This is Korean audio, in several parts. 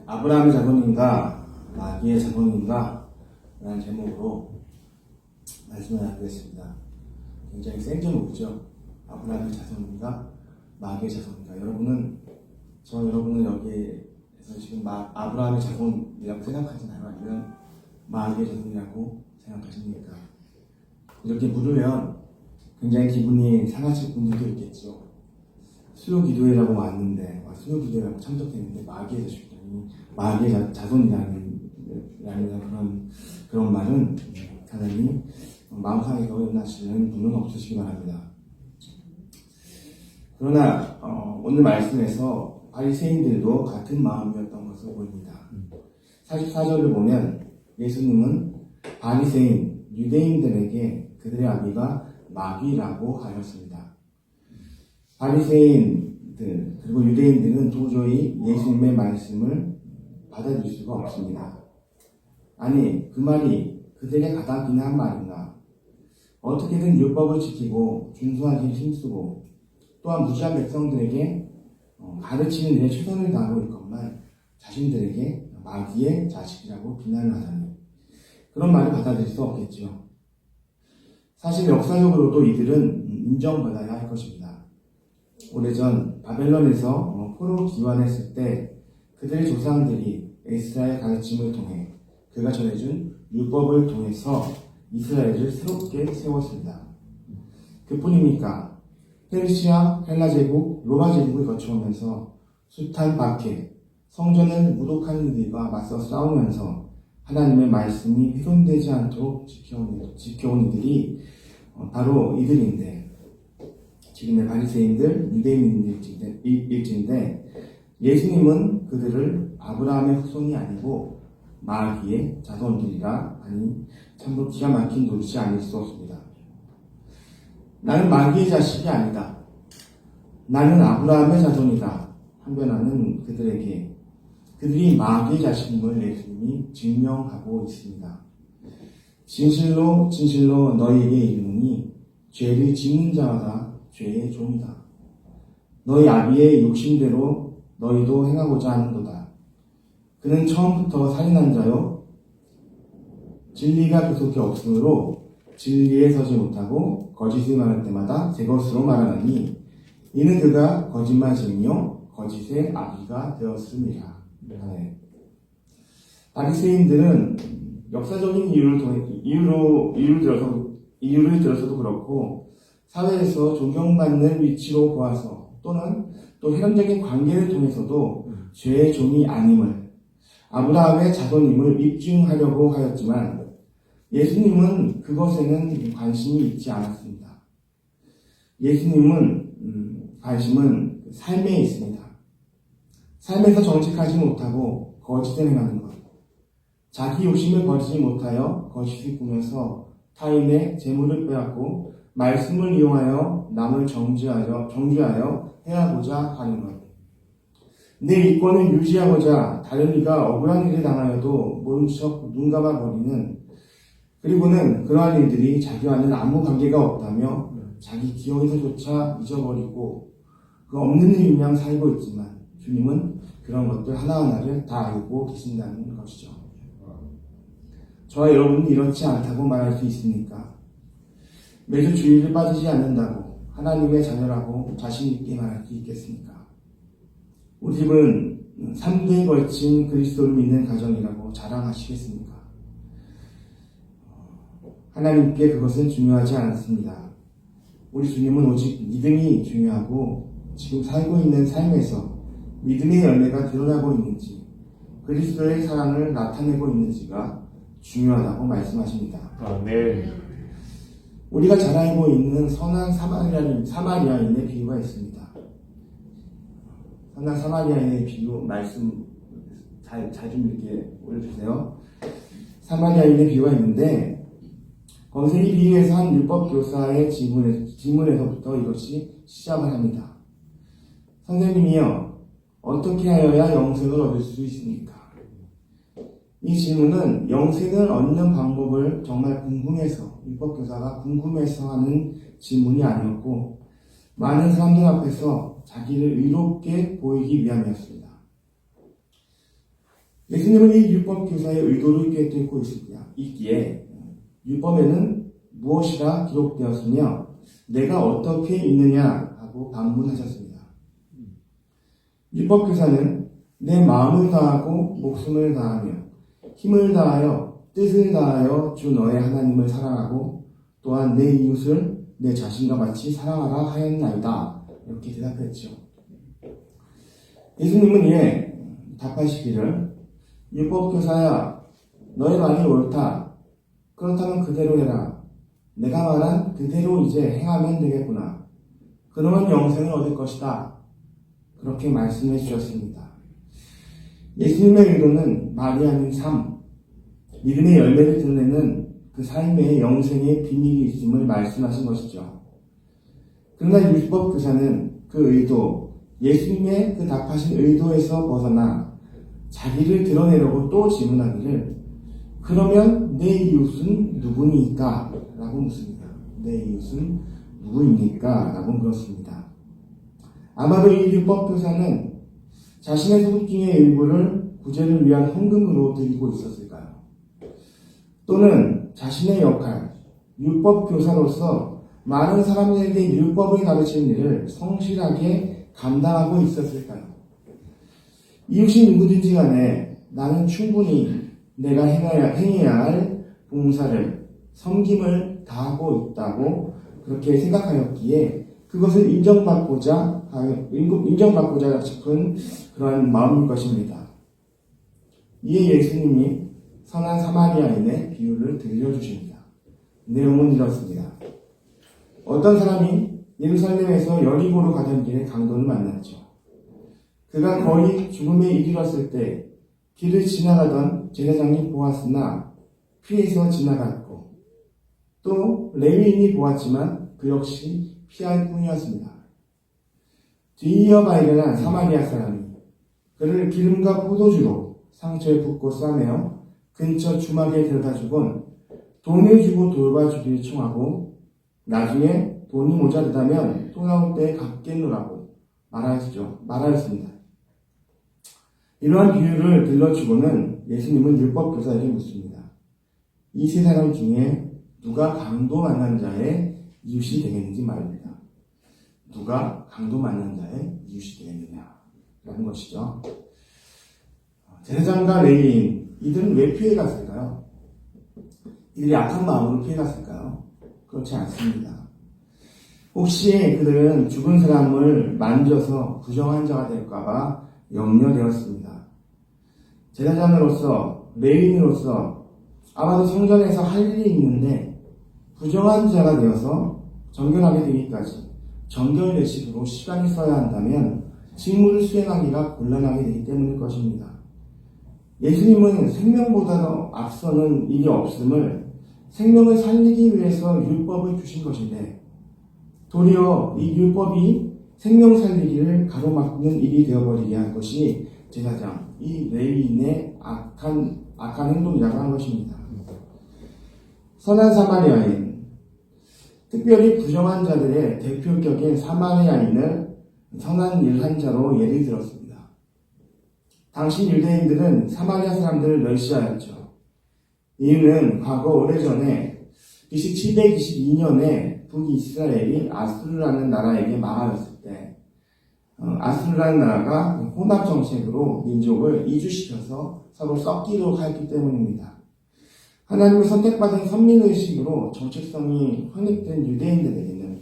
아브라함의 자손인가 마귀의 자손인가 라는 제목으로 말씀을 나누겠습니다. 굉장히 센 제목이죠. 아브라함의 자손인가 마귀의 자손인가. 여러분은 여기에서 지금 아브라함의 자손이라고 생각하시나요? 아니면 마귀의 자손이라고 생각하십니까? 이렇게 물으면 굉장히 기분이 상하실 분들도 있겠죠. 수요기도회라고 왔는데, 수요기도회라고 참석했는데 마귀의 자손이라니, 마귀의 자손이라는 그런 말은 하나님 마음상에서 일어나시는 분은 없으시기 바랍니다. 그러나 오늘 말씀에서 바리새인들도 같은 마음이었던 것으로 보입니다. 44절을 보면 예수님은 바리새인, 유대인들에게 그들의 아비가 마귀라고 하였습니다. 바리새인들 그리고 유대인들은 도저히 예수님의 말씀을 받아들일 수가 없습니다. 아니, 그 말이 그들에게 가담기나 한 말인가? 어떻게든 율법을 지키고 준수하기 힘쓰고 또한 무지한 백성들에게 가르치는 일에 최선을 다하고 있건만 자신들에게 마귀의 자식이라고 비난을 하다니, 그런 말을 받아들일 수 없겠지요. 사실 역사적으로도 이들은 인정받아야 할 것입니다. 오래전 바벨론에서 포로 기환했을 때 그들의 조상들이 에스라의 가르침을 통해 그가 전해준 율법을 통해서 이스라엘을 새롭게 세웠습니다. 그뿐입니까? 페르시아, 헬라 제국, 로마 제국을 거쳐오면서 숱한 박해, 성전을 무독하는 이들과 맞서 싸우면서 하나님의 말씀이 훼손되지 않도록 지켜온 이들이 바로 이들인데, 지금의 바리새인들, 유대인일진데 예수님은 그들을 아브라함의 후손이 아니고 마귀의 자손들이라 하니 참으로 기가 막힌 노릇이 아닐 수 없습니다. 나는 마귀의 자식이 아니다, 나는 아브라함의 자손이다 항변하는 그들에게 그들이 마귀의 자식임을 예수님이 증명하고 있습니다. 진실로 진실로 너희에게 이르노니 죄를 짓는 자마다 죄의 종이다. 너희 아비의 욕심대로 너희도 행하고자 하는도다. 그는 처음부터 살인한 자요, 진리가 그 속에 없으므로 진리에 서지 못하고 거짓을 말할 때마다 제 것으로 말하나니 이는 그가 거짓말쟁이요 거짓의 아비가 되었음이라. 네. 바리새인들은 역사적인 이유를 들어서도 그렇고 사회에서 존경받는 위치로 보아서 또는 또 혈연적인 관계를 통해서도 죄의 종이 아님을, 아브라함의 자손임을 입증하려고 하였지만 예수님은 그것에는 관심이 있지 않았습니다. 예수님은 관심은 삶에 있습니다. 삶에서 정직하지 못하고 거짓을 행하는 것, 자기 욕심을 버리지 못하여 거짓을 꾸며서 타인의 재물을 빼앗고 말씀을 이용하여 남을 정죄하여 해하고자 하는 것, 내 이권을 유지하고자 다른 이가 억울한 일을 당하여도 모른 척 눈 감아버리는, 그리고는 그러한 일들이 자기와는 아무 관계가 없다며 자기 기억에서조차 잊어버리고 그 없는 일인 양 살고 있지만 주님은 그런 것들 하나하나를 다 알고 계신다는 것이죠. 저와 여러분은 이렇지 않다고 말할 수 있습니까? 매주 주일을 빠지지 않는다고 하나님의 자녀라고 자신 있게 말할 수 있겠습니까? 우리 집은 3대에 걸친 그리스도를 믿는 가정이라고 자랑하시겠습니까? 하나님께 그것은 중요하지 않습니다. 우리 주님은 오직 믿음이 중요하고 지금 살고 있는 삶에서 믿음의 열매가 드러나고 있는지, 그리스도의 사랑을 나타내고 있는지가 중요하다고 말씀하십니다. 네. 우리가 잘 알고 있는 선한 사마리아인의 비유가 있습니다. 선한 사마리아인의 비유 말씀 잘 좀 이렇게 올려주세요. 사마리아인의 비유가 있는데 거기서 이 비유에서 한 율법 교사의 질문에서부터 이것이 시작을 합니다. 선생님이요, 어떻게 하여야 영생을 얻을 수 있습니까? 이 질문은 영생을 얻는 방법을 정말 궁금해서, 율법 교사가 궁금해서 하는 질문이 아니었고 많은 사람들 앞에서 자기를 의롭게 보이기 위함이었습니다. 예수님은 이 율법 교사의 의도를 꿰뚫고 있기에 율법에는 무엇이라 기록되었으며 내가 어떻게 있느냐 하고 반문하셨습니다. 율법 교사는 내 마음을 다하고 목숨을 다하며 힘을 다하여 뜻을 다하여 주 너의 하나님을 사랑하고 또한 내 이웃을 내 자신과 같이 사랑하라 하였나이다. 이렇게 대답했죠. 예수님은 이에 답하시기를 율법교사야 너의 말이 옳다. 그렇다면 그대로 해라. 내가 말한 그대로 이제 행하면 되겠구나. 그러면 영생을 얻을 것이다. 그렇게 말씀해 주셨습니다. 예수님의 의도는 말이 아닌 삶, 믿음의 열매를 드러내는 그 삶에 영생의 비밀이 있음을 말씀하신 것이죠. 그러나 율법교사는 그 의도, 예수님의 그 답하신 의도에서 벗어나 자기를 드러내려고 또 질문하기를 그러면 내 이웃은 누구니까? 라고 묻습니다. 내 이웃은 누구입니까? 라고 물었습니다. 아마도 이 율법교사는 자신의 소득중의 일부를 구제를 위한 헌금으로 드리고 있었을까요? 또는 자신의 역할, 율법교사로서 많은 사람들에게 율법을 가르치는 일을 성실하게 감당하고 있었을까요? 이웃이 누구든지 간에 나는 충분히 내가 행해야 할 봉사를, 섬김을 다하고 있다고 그렇게 생각하였기에 그것을 인정받고자 싶은 그러한 마음일 것입니다. 이에 예수님이 선한 사마리아인의 비유를 들려주십니다. 내용은 이렇습니다. 어떤 사람이 예루살렘에서 여리고로 가던 길에 강도를 만났죠. 그가 거의 죽음에 이르렀을 때 길을 지나가던 제사장이 보았으나 피해서 지나갔고 또 레위인이 보았지만 그 역시 피할 뿐이었습니다. 뒤이어 발견한 사마리아 사람이 그를 기름과 포도주로 상처에 붓고 싸매어 근처 주막에 데려다주곤 돈을 주고 돌봐주기를 청하고 나중에 돈이 모자르다면 또 나올 때 갚겠노라고 말하였습니다. 이러한 비유를 들려주고는 예수님은 율법교사에게 묻습니다. 이 세 사람 중에 누가 강도 만난 자의 이웃이 되겠는지 말입니다. 누가 강도 만난 자의 이웃이 되겠느냐 라는 것이죠. 제사장과 레위인 이들은 왜 피해갔을까요? 이들이 악한 마음으로 피해갔을까요? 그렇지 않습니다. 혹시 그들은 죽은 사람을 만져서 부정한 자가 될까봐 염려되었습니다. 제사장으로서 레위인으로서 아마도 성전에서 할 일이 있는데 부정한 자가 되어서 정결하게 되기까지 정결 예식으로 시간이 써야 한다면 직무를 수행하기가 곤란하게 되기 때문일 것입니다. 예수님은 생명보다 앞서는 일이 없음을 생명을 살리기 위해서 율법을 주신 것인데 도리어 이 율법이 생명 살리기를 가로막는 일이 되어버리게 한 것이 제사장, 이 레위인의 악한 행동이라고 한 것입니다. 선한 사마리아인, 특별히 부정한 자들의 대표격인 사마리아인을 선한 일 한 자로 예를 들었습니다. 당시 유대인들은 사마리아 사람들을 멸시하였죠. 이유는 과거 오래전에 BC 722년에 북이스라엘이 아수르라는 나라에게 망하였을 때 아수르라는 나라가 혼합 정책으로 민족을 이주시켜서 서로 섞이도록 하였기 때문입니다. 하나님을 선택받은 선민의식으로 정체성이 확립된 유대인들에게는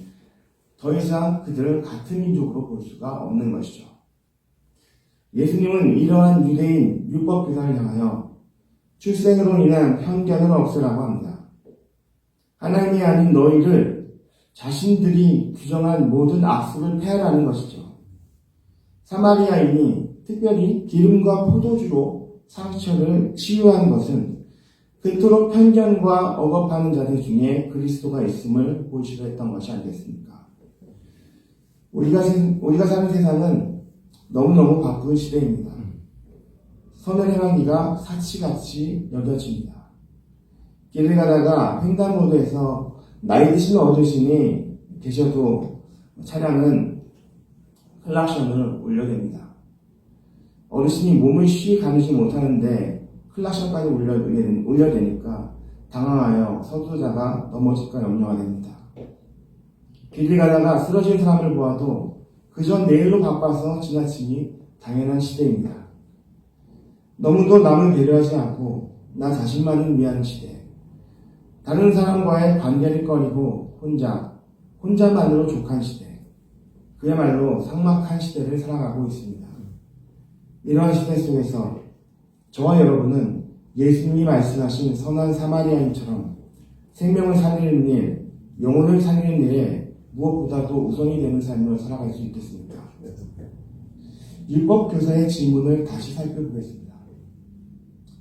더 이상 그들을 같은 민족으로 볼 수가 없는 것이죠. 예수님은 이러한 유대인 율법교사를 향하여 출생으로 인한 편견을 없애라고 합니다. 하나님이 아닌 너희를 자신들이 규정한 모든 악습을 폐하라는 것이죠. 사마리아인이 특별히 기름과 포도주로 상처를 치유한 것은 그토록 편견과 억압하는 자들 중에 그리스도가 있음을 보시려 했던 것이 아니겠습니까? 우리가 사는 세상은 너무너무 바쁜 시대입니다. 선을 행하기가 사치같이 여겨집니다. 길을 가다가 횡단보도에서 나이 드신 어르신이 계셔도 차량은 클락션을 울려댑니다. 어르신이 몸을 쉬이 가누지 못하는데 클락션까지 울려대니까 당황하여 서두르다가 넘어질까 염려가 됩니다. 길을 가다가 쓰러진 사람을 보아도 그저 내일로 바빠서 지나치기 당연한 시대입니다. 너무도 남을 배려하지 않고 나 자신만을 위한 시대. 다른 사람과의 관계를 꺼리고 혼자만으로 족한 시대. 그야말로 삭막한 시대를 살아가고 있습니다. 이러한 시대 속에서 저와 여러분은 예수님이 말씀하신 선한 사마리아인처럼 생명을 살리는 일, 영혼을 살리는 일에 무엇보다도 우선이 되는 삶을 살아갈 수 있겠습니까? 율법교사의 질문을 다시 살펴보겠습니다.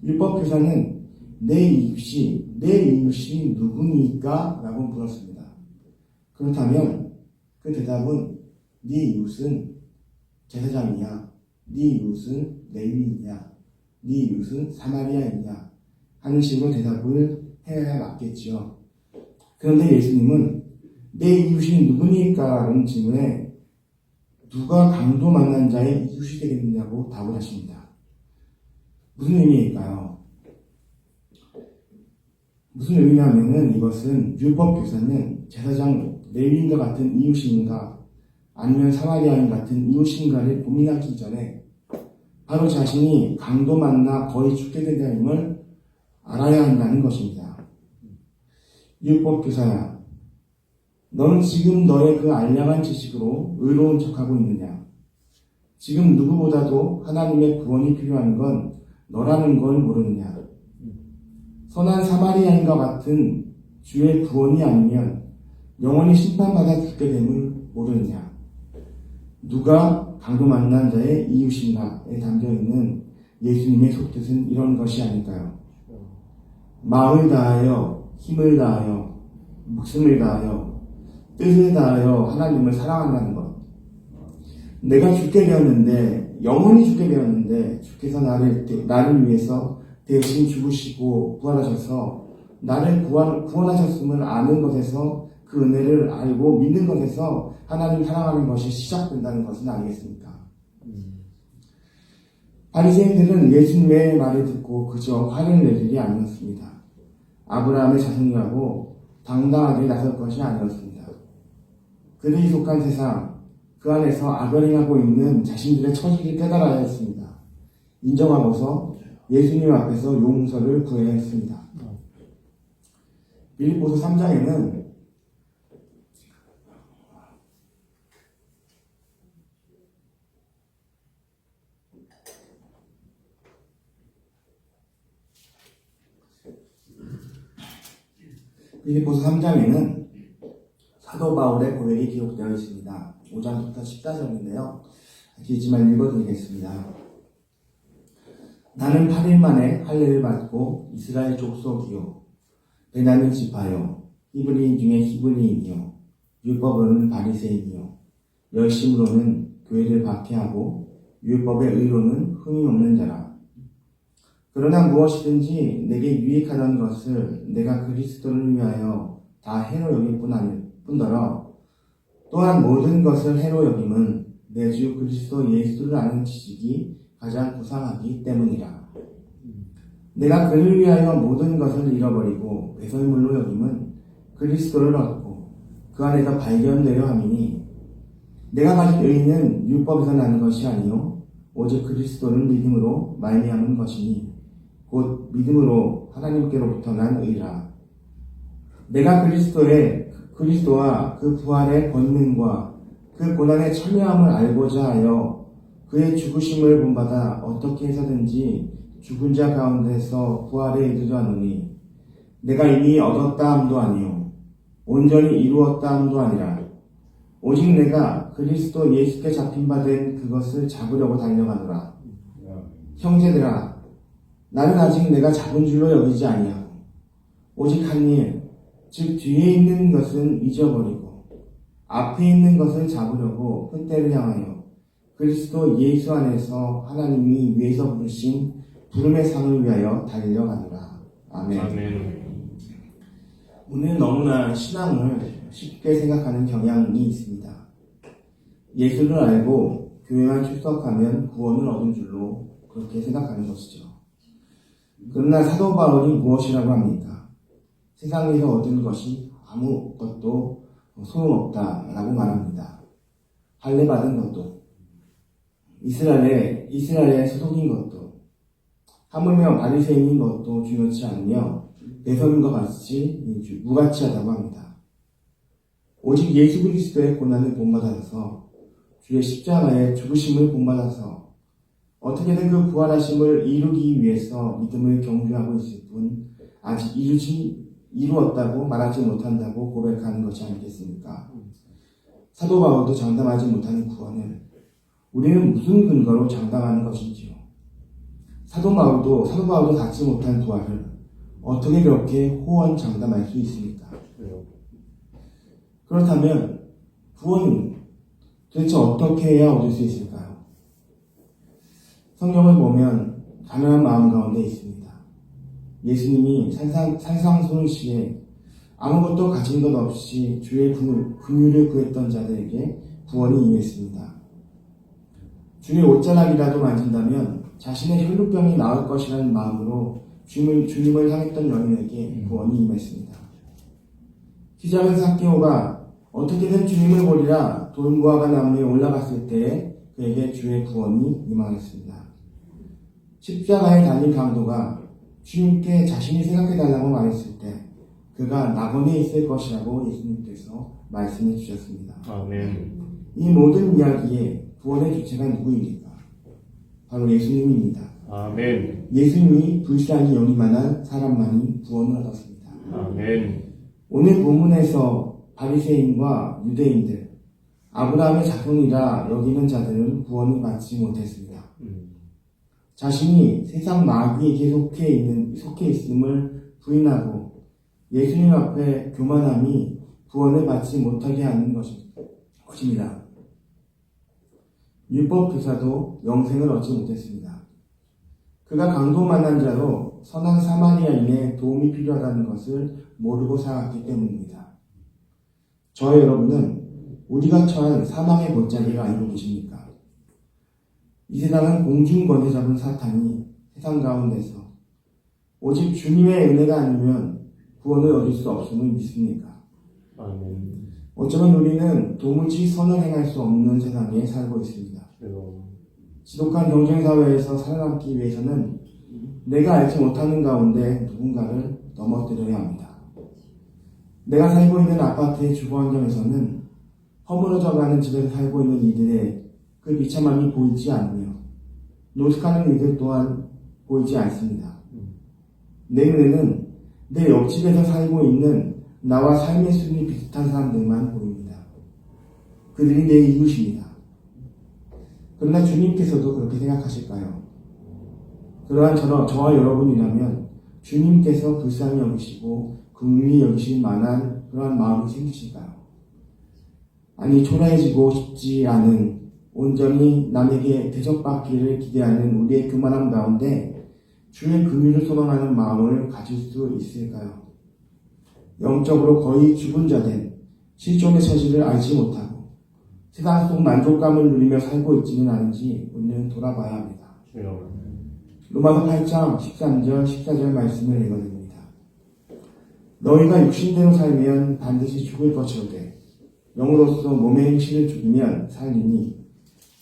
율법교사는 내 이웃이 누구니까? 라고 물었습니다. 그렇다면 그 대답은 네 이웃은 제사장이냐? 네 이웃은 레위인이냐? 네 이웃은 사마리아인이냐? 하는 식으로 대답을 해야 맞겠지요. 그런데 예수님은 내 이웃이 누구니까? 라는 질문에 누가 강도 만난 자의 이웃이 되겠느냐고 답을 하십니다. 무슨 의미일까요? 무슨 의미냐면은 이것은 율법교사는 제사장 레위인과 같은 이웃인가 아니면 사마리아인 같은 이웃인가를 고민하기 전에 바로 자신이 강도 만나 거의 죽게 된다는 알아야 한다는 것입니다. 율법교사야, 너는 지금 너의 그 알량한 지식으로 의로운 척하고 있느냐? 지금 누구보다도 하나님의 구원이 필요한 건 너라는 걸 모르느냐? 선한 사마리아인과 같은 주의 구원이 아니면 영원히 심판받아 죽게 됨을 모르느냐? 누가 강도 만난 자의 이웃인가에 담겨있는 예수님의 속뜻은 이런 것이 아닐까요? 마음을 다하여, 힘을 다하여, 목숨을 다하여, 뜻을 다하여 하나님을 사랑한다는 것. 내가 죽게 되었는데, 영원히 죽게 되었는데, 주께서 나를 위해서 대신 죽으시고 부활하셔서 나를 구원하셨음을 아는 것에서 그 은혜를 알고 믿는 것에서 하나님 사랑하는 것이 시작된다는 것은 아니겠습니까? 바리새인들은 예수님의 말을 듣고 그저 화를 낼 일이 아니었습니다. 아브라함의 자손이라고 당당하게 나설 것이 아니었습니다. 그들이 속한 세상, 그 안에서 악을 행하고 있는 자신들의 처지를 깨달아야 했습니다. 인정하고서 예수님 앞에서 용서를 구해야 했습니다. 빌립보서 3장에는 사도 바울의 고백이 기록되어 있습니다. 5장부터 14절인데요. 길지만 읽어드리겠습니다. 나는 8일 만에 할례를 받고 이스라엘 족속이요 베냐민 지파요 히브리인 중에 히브리인이요 율법으로는 바리새인이요 열심으로는 교회를 박해하고 율법의 의로는 흠이 없는 자라. 그러나 무엇이든지 내게 유익하던 것을 내가 그리스도를 위하여 다 해로 여길 뿐더러 또한 모든 것을 해로 여김은 내 주 그리스도 예수를 아는 지식이 가장 구상하기 때문이라. 내가 그를 위하여 모든 것을 잃어버리고 배설물로 여김은 그리스도를 얻고 그 안에서 발견되려 함이니 내가 가진 의는 율법에서 나는 것이 아니요 오직 그리스도를 믿음으로 말미암은 것이니 곧 믿음으로 하나님께로부터 난 의라. 내가 그리스도와 그 부활의 권능과 그 고난의 참여함을 알고자 하여 그의 죽으심을 본받아 어떻게 해서든지 죽은 자 가운데서 부활에 이르려노니 내가 이미 얻었다 함도 아니요 온전히 이루었다 함도 아니라 오직 내가 그리스도 예수께 잡힌 바 된 그것을 잡으려고 달려가노라. 형제들아, 나는 아직 내가 잡은 줄로 여기지 아니하고 오직 한 일, 즉 뒤에 있는 것은 잊어버리고 앞에 있는 것을 잡으려고 끈대를 향하여 그리스도 예수 안에서 하나님이 위에서 부르신 부름의 상을 위하여 달려가노라. 아멘. 오늘 너무나 신앙을 쉽게 생각하는 경향이 있습니다. 예수를 알고 교회만 출석하면 구원을 얻은 줄로 그렇게 생각하는 것이죠. 그러나 사도 바울이 무엇이라고 합니까? 세상에서 얻은 것이 아무것도 소용없다라고 말합니다. 할례 받은 것도, 이스라엘의 소속인 것도, 하물며 바리새인인 것도 중요치 않으며 배설인과 같이 무가치하다고 합니다. 오직 예수 그리스도의 고난을 본받아서 주의 십자가의 죽으심을 본받아서 어떻게든 그 부활하심을 이루기 위해서 믿음을 경주하고 있을 뿐 아직 이루었다고 말하지 못한다고 고백하는 것이 아니겠습니까? 사도 바울도 장담하지 못하는 구원을 우리는 무슨 근거로 장담하는 것인지요? 사도 바울도 갖지 못한 부활을 어떻게 그렇게 호언장담할 수 있습니까? 그렇다면 구원은 도대체 어떻게 해야 얻을 수 있을까요? 성경을 보면 가난한 마음 가운데 있습니다. 예수님이 산상수훈시에 아무것도 가진 것 없이 주의 긍휼을 구했던 자들에게 구원이 임했습니다. 주의 옷자락이라도 만진다면 자신의 혈루병이 나을 것이라는 마음으로 주님을 향했던 여인에게 구원이 임했습니다. 시작은 삭개오가 어떻게든 주님을 보리라 돌무화과 나무에 올라갔을 때에 그에게 주의 구원이 임하였습니다. 십자가에 달린 강도가 주님께 자신이 생각해달라고 말했을 때 그가 낙원에 있을 것이라고 예수님께서 말씀해 주셨습니다. 아멘. 이 모든 이야기의 구원의 주체가 누구입니까? 바로 예수님입니다. 아멘. 예수님이 불쌍히 여기만한 사람만이 구원을 얻었습니다. 아멘. 오늘 본문에서 바리새인과 유대인들, 아브라함의 자손이라 여기는 자들은 구원을 받지 못했습니다. 자신이 세상 마귀에게 속해 있음을 부인하고 예수님 앞에 교만함이 구원을 받지 못하게 하는 것입니다. 율법 교사도 영생을 얻지 못했습니다. 그가 강도 만난 자로 선한 사마리아인의 도움이 필요하다는 것을 모르고 살았기 때문입니다. 저와 여러분은 우리가 처한 사망의 골짜기를 알고 계십니까? 이 세상은 공중권에 잡은 사탄이 세상 가운데서 오직 주님의 은혜가 아니면 구원을 얻을 수 없음을 믿습니까? 아멘. 어쩌면 우리는 도무지 선을 행할 수 없는 세상에 살고 있습니다. 지독한 경쟁사회에서 살아남기 위해서는 내가 알지 못하는 가운데 누군가를 넘어뜨려야 합니다. 내가 살고 있는 아파트의 주거 환경에서는 허물어져가는 집에서 살고 있는 이들의 그 비참함이 보이지 않으며 노숙하는 이들 또한 보이지 않습니다. 내 눈에는 내 옆집에서 살고 있는 나와 삶의 수준이 비슷한 사람들만 보입니다. 그들이 내 이웃입니다. 그러나 주님께서도 그렇게 생각하실까요? 그러한 저와 여러분이라면 주님께서 불쌍히 여기시고 긍휼히 여기실 만한 그러한 마음이 생기실까요? 아니 초라해지고 싶지 않은 온전히 남에게 대접받기를 기대하는 우리의 교만함 가운데 주의 긍휼을 소망하는 마음을 가질 수 있을까요? 영적으로 거의 죽은 자된 실존의 처지를 알지 못하고 세상 속 만족감을 누리며 살고 있지는 않은지 우리는 돌아봐야 합니다. 로마서 8장 13절 14절 말씀을 읽어드립니다. 너희가 육신대로 살면 반드시 죽을 것이로되 영으로서 몸의 행실을 죽이면 살리니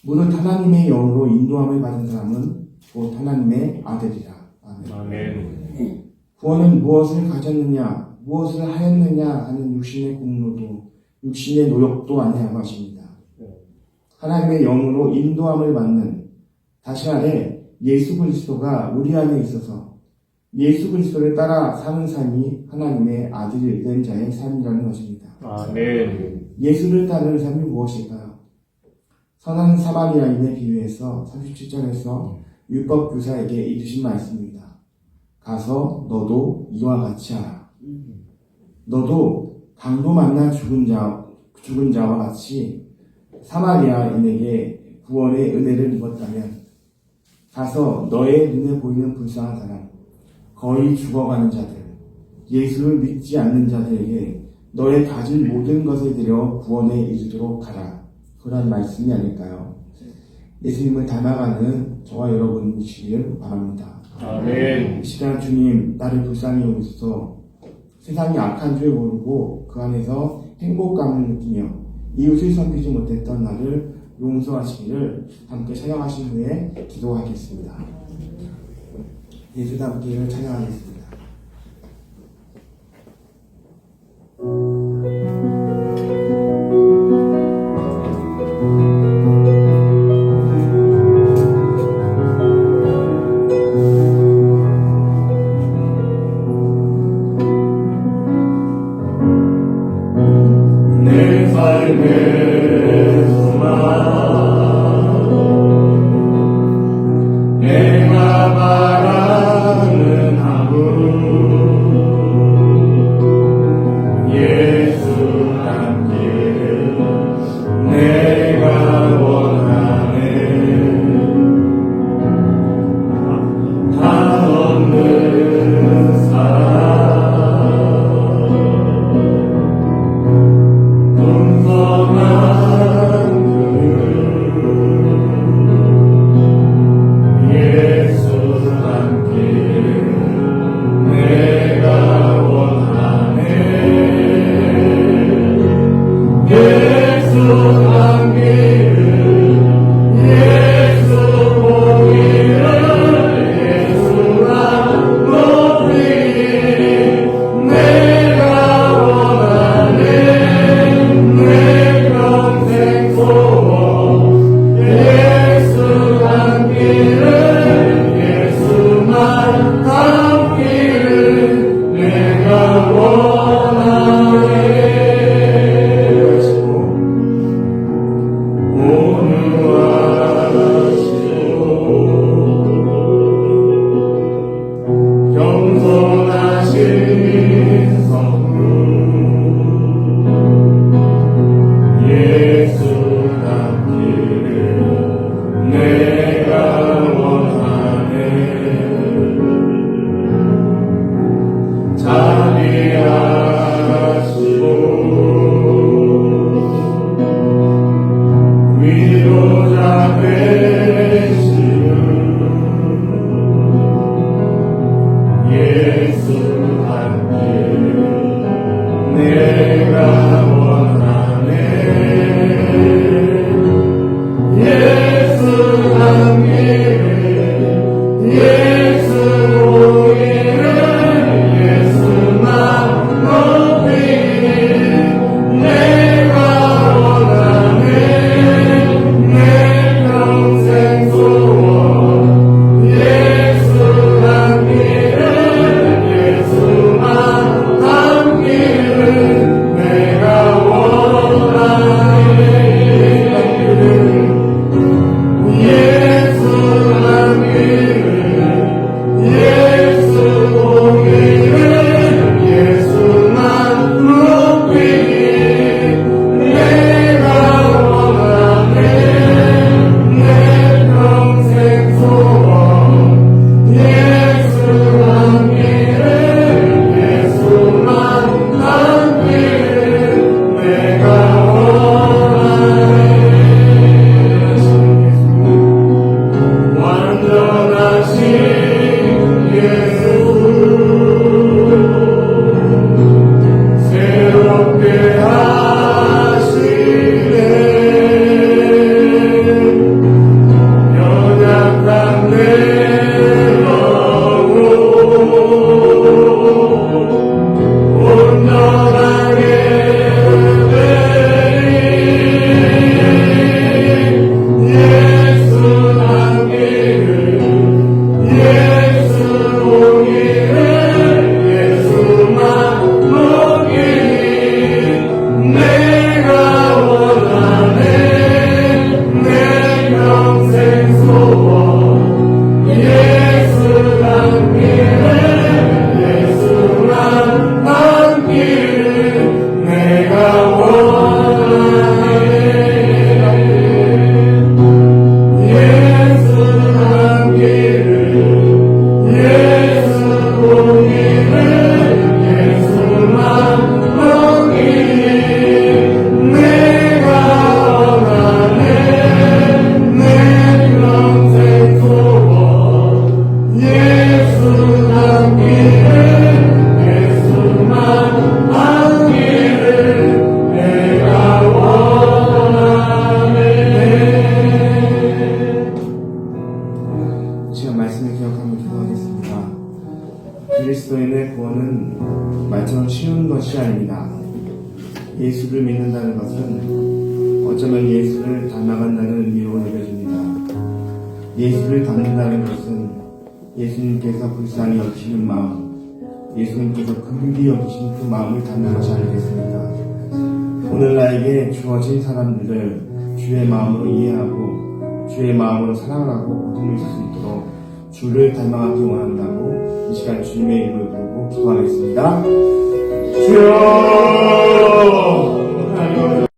무릇 하나님의 영으로 인도함을 받은 사람은 곧 하나님의 아들이라. 아멘. 구원은 무엇을 가졌느냐 무엇을 하였느냐 하는 육신의 공로도 육신의 노력도 아니라고 하십니다. 하나님의 영으로 인도함을 받는, 다시 말해 예수 그리스도가 우리 안에 있어서 예수 그리스도를 따라 사는 삶이 하나님의 아들이 된 자의 삶이라는 것입니다. 아멘. 예수를 따르는 삶이 무엇일까요? 선한 사마리아인의 비유에서 37절에서 율법 교사에게 이르신 말씀입니다. 가서 너도 이와 같이 하라. 너도 강도 만난 죽은 자와 같이 사마리아인에게 구원의 은혜를 입었다면 가서 너의 눈에 보이는 불쌍한 사람, 거의 죽어가는 자들, 예수를 믿지 않는 자들에게 너의 가진 모든 것을 들여 구원에 이르도록 하라. 그런 말씀이 아닐까요? 예수님을 닮아가는 저와 여러분이시길 바랍니다. 아멘. 이 시간 주님 나를 불쌍히 여기소서. 세상이 악한 줄 모르고 그 안에서 행복감을 느끼며 이웃을 섬기지 못했던 나를 용서하시기를 함께 찬양하신 후에 기도하겠습니다. 예수답기를 찬양하겠습니다. 내 삶의 소망 내가 바라는 하루 예수만 남기를 내가 원하네. 지금 말씀을 기억하며 기도하겠습니다. 그리스도인의 구원은 말처럼 쉬운 것이 아닙니다. 예수를 믿는다는 것은 어쩌면 예수를 닮아간다는 의미로 여겨집니다. 예수를 닮는다는 것은 예수님께서 불쌍히 여기시는 마음, 예수님께서 긍휼히 여기시는 그 마음을 닮는 것이 아니겠습니까? 오늘 나에게 주어진 사람들을 주의 마음으로 이해하고 주의 마음으로 사랑하고 고통을 줄수 있도록 주를 닮아가기 원한다고 이 시간 주님의 이름을 부르고 기도하겠습니다. 주여